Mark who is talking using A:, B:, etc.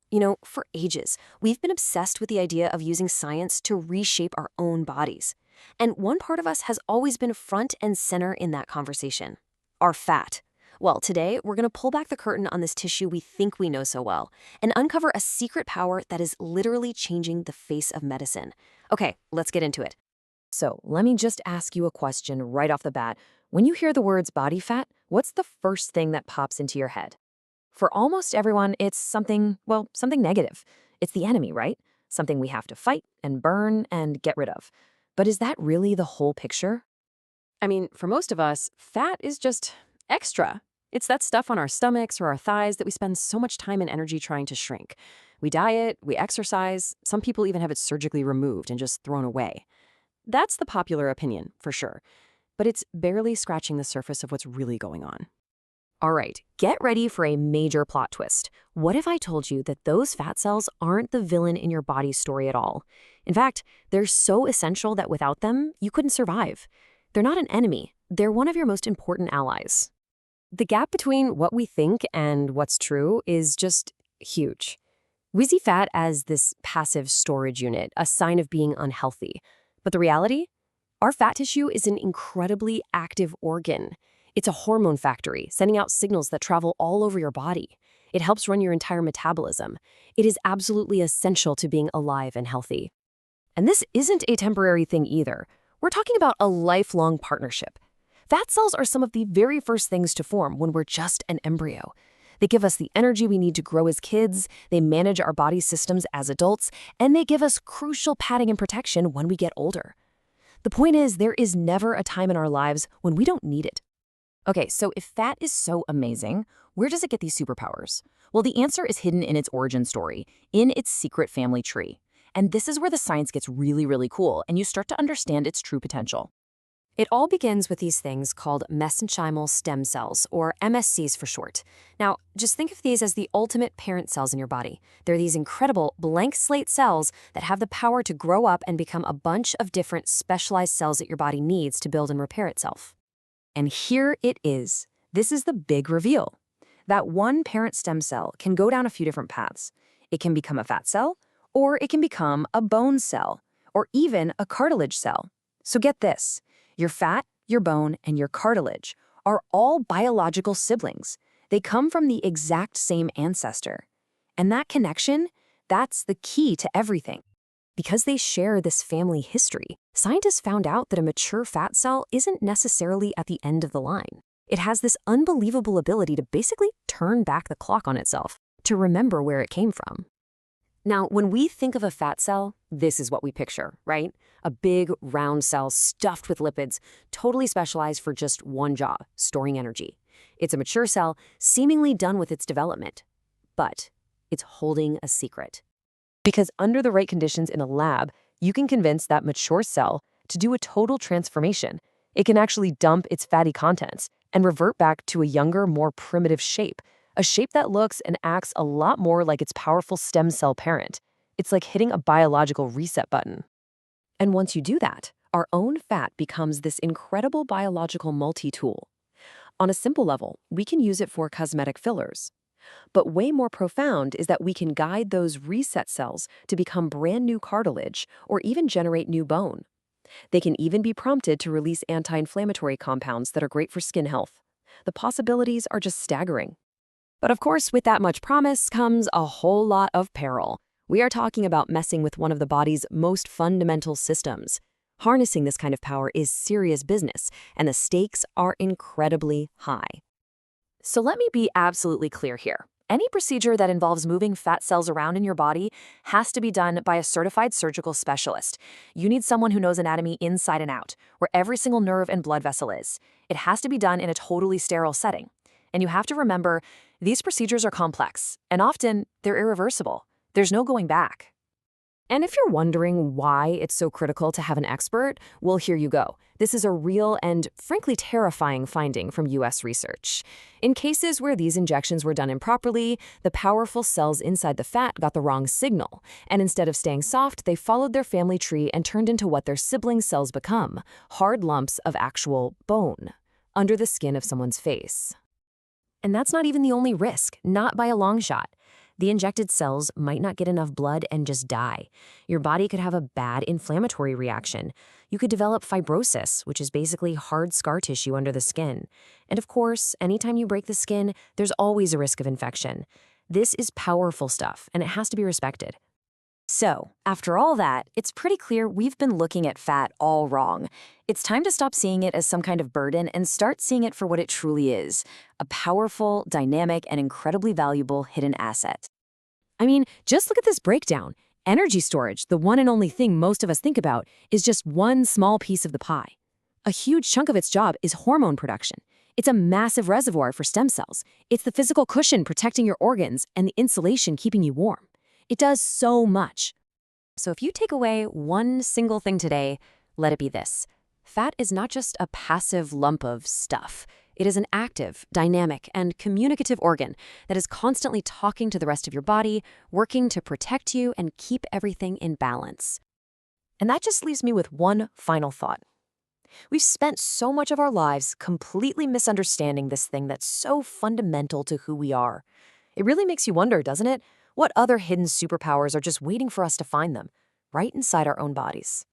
A: For ages, we've been obsessed with the idea of using science to reshape our own bodies. And one part of us has always been front and center in that conversation: our fat. Well, today, we're going to pull back the curtain on this tissue we think we know so well and uncover a secret power that is literally changing the face of medicine. Okay, let's get into it. So, let me just ask you a question right off the bat. When you hear the words body fat, what's the first thing that pops into your head? For almost everyone, it's something negative. It's the enemy, right? Something we have to fight and burn and get rid of. But is that really the whole picture? I mean, for most of us, fat is just extra. It's that stuff on our stomachs or our thighs that we spend so much time and energy trying to shrink. We diet, we exercise, some people even have it surgically removed and just thrown away. That's the popular opinion, for sure. But it's barely scratching the surface of what's really going on. All right, get ready for a major plot twist. What if I told you that those fat cells aren't the villain in your body's story at all? In fact, they're so essential that without them, you couldn't survive. They're not an enemy. They're one of your most important allies. The gap between what we think and what's true is just huge. We see fat as this passive storage unit, a sign of being unhealthy. But the reality? Our fat tissue is an incredibly active organ. It's a hormone factory, sending out signals that travel all over your body. It helps run your entire metabolism. It is absolutely essential to being alive and healthy. And this isn't a temporary thing either. We're talking about a lifelong partnership. Fat cells are some of the very first things to form when we're just an embryo. They give us the energy we need to grow as kids, they manage our body systems as adults, and they give us crucial padding and protection when we get older. The point is, there is never a time in our lives when we don't need it. Okay, so if fat is so amazing, where does it get these superpowers? Well, the answer is hidden in its origin story, in its secret family tree. And this is where the science gets really, really cool, and you start to understand its true potential. It all begins with these things called mesenchymal stem cells, or MSCs for short. Now, just think of these as the ultimate parent cells in your body. They're these incredible blank slate cells that have the power to grow up and become a bunch of different specialized cells that your body needs to build and repair itself. And here it is. This is the big reveal. That one parent stem cell can go down a few different paths. It can become a fat cell, or it can become a bone cell, or even a cartilage cell. So get this. Your fat, your bone, and your cartilage are all biological siblings. They come from the exact same ancestor. And that connection, that's the key to everything. Because they share this family history, scientists found out that a mature fat cell isn't necessarily at the end of the line. It has this unbelievable ability to basically turn back the clock on itself, to remember where it came from. Now, when we think of a fat cell, this is what we picture, right? A big, round cell stuffed with lipids, totally specialized for just one job, storing energy. It's a mature cell, seemingly done with its development. But it's holding a secret. Because under the right conditions in a lab, you can convince that mature cell to do a total transformation. It can actually dump its fatty contents and revert back to a younger, more primitive shape, a shape that looks and acts a lot more like its powerful stem cell parent. It's like hitting a biological reset button. And once you do that, our own fat becomes this incredible biological multi-tool. On a simple level, we can use it for cosmetic fillers. But way more profound is that we can guide those reset cells to become brand new cartilage or even generate new bone. They can even be prompted to release anti-inflammatory compounds that are great for skin health. The possibilities are just staggering. But of course, with that much promise comes a whole lot of peril. We are talking about messing with one of the body's most fundamental systems. Harnessing this kind of power is serious business, and the stakes are incredibly high. So let me be absolutely clear here. Any procedure that involves moving fat cells around in your body has to be done by a certified surgical specialist. You need someone who knows anatomy inside and out, where every single nerve and blood vessel is. It has to be done in a totally sterile setting. And you have to remember, these procedures are complex, and often they're irreversible. There's no going back. And if you're wondering why it's so critical to have an expert, well, here you go. This is a real and frankly terrifying finding from US research. In cases where these injections were done improperly, the powerful cells inside the fat got the wrong signal, and instead of staying soft, they followed their family tree and turned into what their sibling cells become, hard lumps of actual bone, under the skin of someone's face. And that's not even the only risk, not by a long shot. The injected cells might not get enough blood and just die. Your body could have a bad inflammatory reaction. You could develop fibrosis, which is basically hard scar tissue under the skin. And of course, anytime you break the skin, there's always a risk of infection. This is powerful stuff, and it has to be respected. So, after all that, it's pretty clear we've been looking at fat all wrong. It's time to stop seeing it as some kind of burden and start seeing it for what it truly is: a powerful, dynamic, and incredibly valuable hidden asset. I mean, just look at this breakdown. Energy storage, the one and only thing most of us think about, is just one small piece of the pie. A huge chunk of its job is hormone production. It's a massive reservoir for stem cells. It's the physical cushion protecting your organs and the insulation keeping you warm. It does so much. So if you take away one single thing today, let it be this: fat is not just a passive lump of stuff. It is an active, dynamic, and communicative organ that is constantly talking to the rest of your body, working to protect you and keep everything in balance. And that just leaves me with one final thought. We've spent so much of our lives completely misunderstanding this thing that's so fundamental to who we are. It really makes you wonder, doesn't it? What other hidden superpowers are just waiting for us to find them, right inside our own bodies?